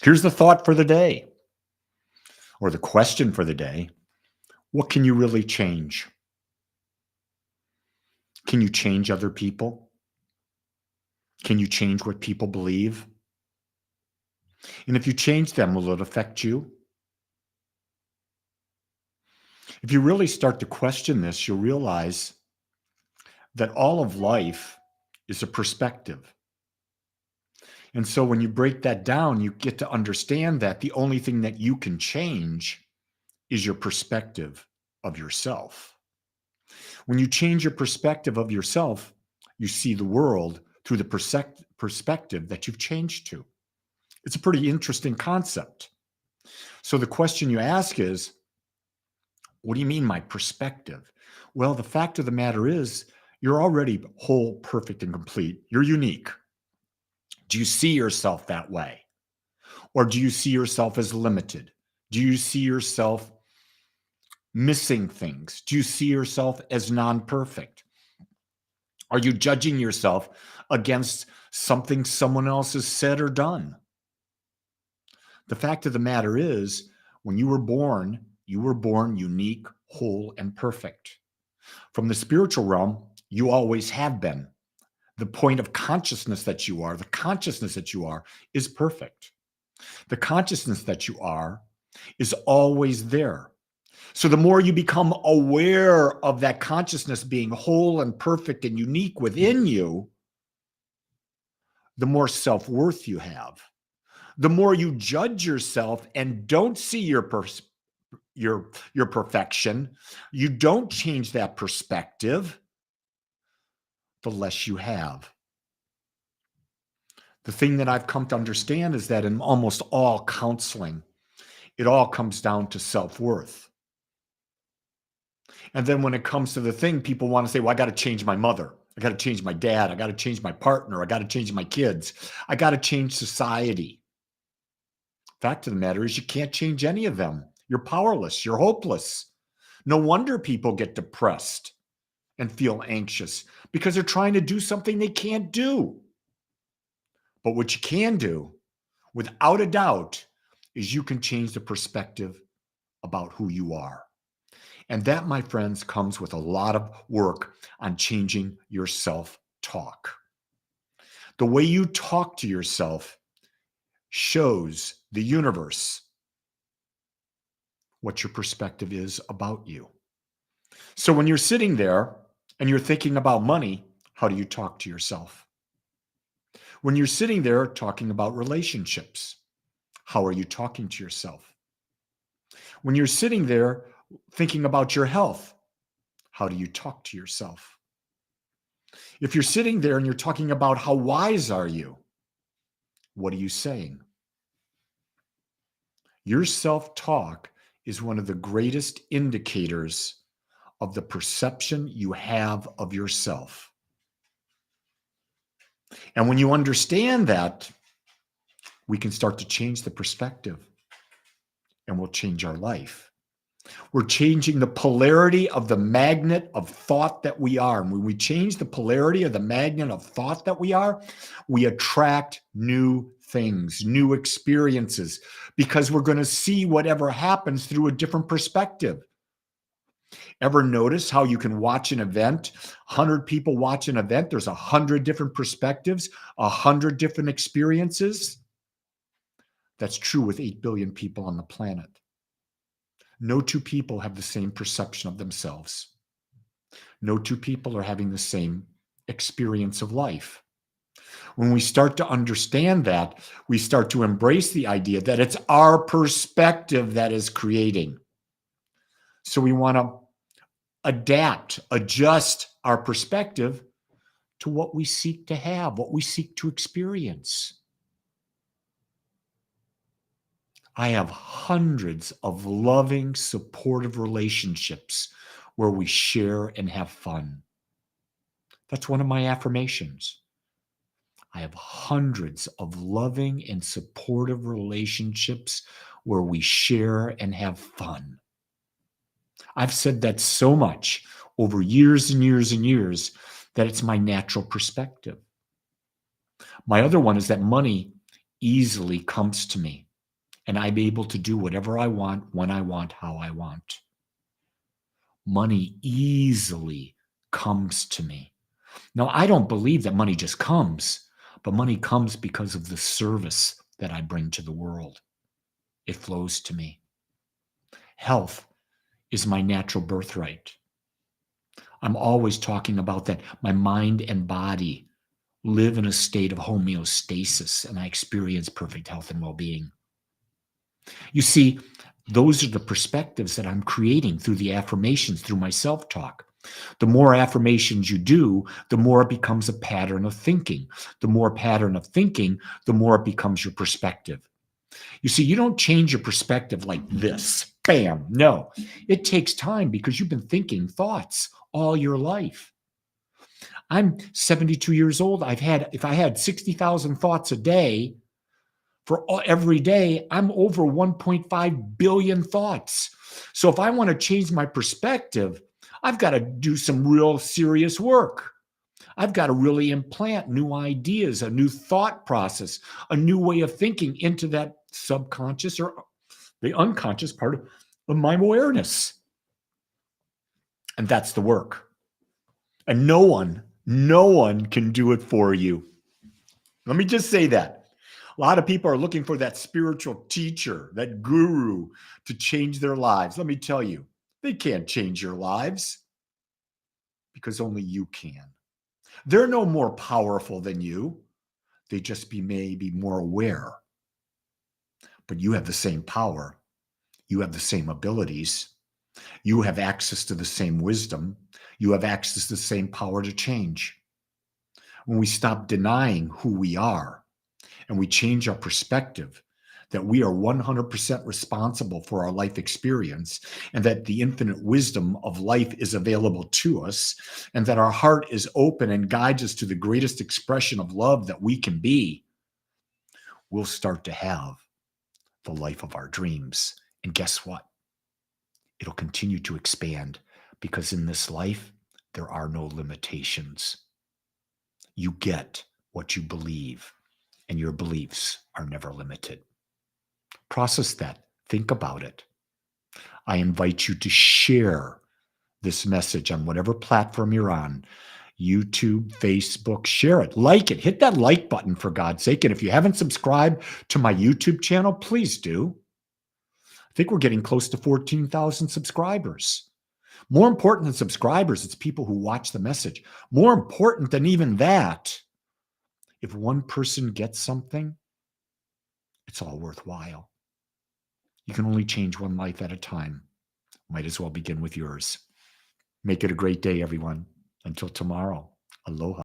Here's the thought for the day, or the question for the day. What can you really change? Can you change other people? Can you change what people believe? And if you change them, will it affect you? If you really start to question this, you'll realize that all of life is a perspective. And so when you break that down, you get to understand that the only thing that you can change is your perspective of yourself. When you change your perspective of yourself, you see the world through the perspective that you've changed to. It's a pretty interesting concept. So the question you ask is, what do you mean, my perspective? Well, the fact of the matter is, you're already whole, perfect, and complete. You're unique. Do you see yourself that way? Or do you see yourself as limited? Do you see yourself missing things? Do you see yourself as non-perfect? Are you judging yourself against something someone else has said or done? The fact of the matter is, when you were born unique, whole, and perfect. From the spiritual realm, you always have been. The point of consciousness that you are, the consciousness that you are, is perfect. The consciousness that you are is always there. So the more you become aware of that consciousness being whole and perfect and unique within you, the more self-worth you have. The more you judge yourself and don't see your perfection, you don't change that perspective, the less you have. The thing that I've come to understand is that in almost all counseling, it all comes down to self-worth. And then when it comes to the thing, people want to say, well, I got to change my mother. I got to change my dad. I got to change my partner. I got to change my kids. I got to change society. Fact of the matter is, you can't change any of them. You're powerless. You're hopeless. No wonder people get depressed and feel anxious, because they're trying to do something they can't do. But what you can do, without a doubt, is you can change the perspective about who you are. And that, my friends, comes with a lot of work on changing your self-talk. The way you talk to yourself shows the universe what your perspective is about you. So when you're sitting there and you're thinking about money, how do you talk to yourself? When you're sitting there talking about relationships, how are you talking to yourself? When you're sitting there thinking about your health, how do you talk to yourself? If you're sitting there and you're talking about how wise are you, what are you saying? Your self-talk is one of the greatest indicators of the perception you have of yourself. And when you understand that, we can start to change the perspective, and we'll change our life. We're changing the polarity of the magnet of thought that we are. And when we change the polarity of the magnet of thought that we are, we attract new things, new experiences, because we're going to see whatever happens through a different perspective. Ever notice how you can watch an event, 100 people watch an event, there's 100 different perspectives, 100 different experiences? That's true with 8 billion people on the planet. No two people have the same perception of themselves. No two people are having the same experience of life. When we start to understand that, we start to embrace the idea that it's our perspective that is creating. So we want to adapt, adjust our perspective to what we seek to have, what we seek to experience. I have hundreds of loving, supportive relationships where we share and have fun. That's one of my affirmations. I have hundreds of loving and supportive relationships where we share and have fun. I've said that so much over years and years and years that it's my natural perspective. My other one is that money easily comes to me. and I'm able to do whatever I want, when I want, how I want. Money easily comes to me. Now, I don't believe that money just comes, but money comes because of the service that I bring to the world. It flows to me. Health is my natural birthright. I'm always talking about that. My mind and body live in a state of homeostasis, and I experience perfect health and well-being. You see, those are the perspectives that I'm creating through the affirmations, through my self-talk. The more affirmations you do, the more it becomes a pattern of thinking. The more pattern of thinking, the more it becomes your perspective. You see, you don't change your perspective like this. Bam. No, it takes time because you've been thinking thoughts all your life. I'm 72 years old. If I had 60,000 thoughts a day for every day, I'm over 1.5 billion thoughts. So if I want to change my perspective, I've got to do some real serious work. I've got to really implant new ideas, a new thought process, a new way of thinking into that subconscious or the unconscious part of my awareness. And that's the work. And no one can do it for you. Let me just say that. A lot of people are looking for that spiritual teacher, that guru to change their lives. Let me tell you, they can't change your lives because only you can. They're no more powerful than you. They just may be more aware. But you have the same power. You have the same abilities. You have access to the same wisdom. You have access to the same power to change. When we stop denying who we are and we change our perspective, that we are 100% responsible for our life experience, and that the infinite wisdom of life is available to us, and that our heart is open and guides us to the greatest expression of love that we can be, we'll start to have the life of our dreams. And guess what? It'll continue to expand because in this life, there are no limitations. You get what you believe, and your beliefs are never limited. Process that. Think about it. I invite you to share this message on whatever platform you're on. YouTube, Facebook, share it, like it, hit that like button for God's sake. And if you haven't subscribed to my YouTube channel, please do. I think we're getting close to 14,000 subscribers. More important than subscribers, it's people who watch the message. More important than even that, if one person gets something, it's all worthwhile. You can only change one life at a time. Might as well begin with yours. Make it a great day, everyone. Until tomorrow, aloha.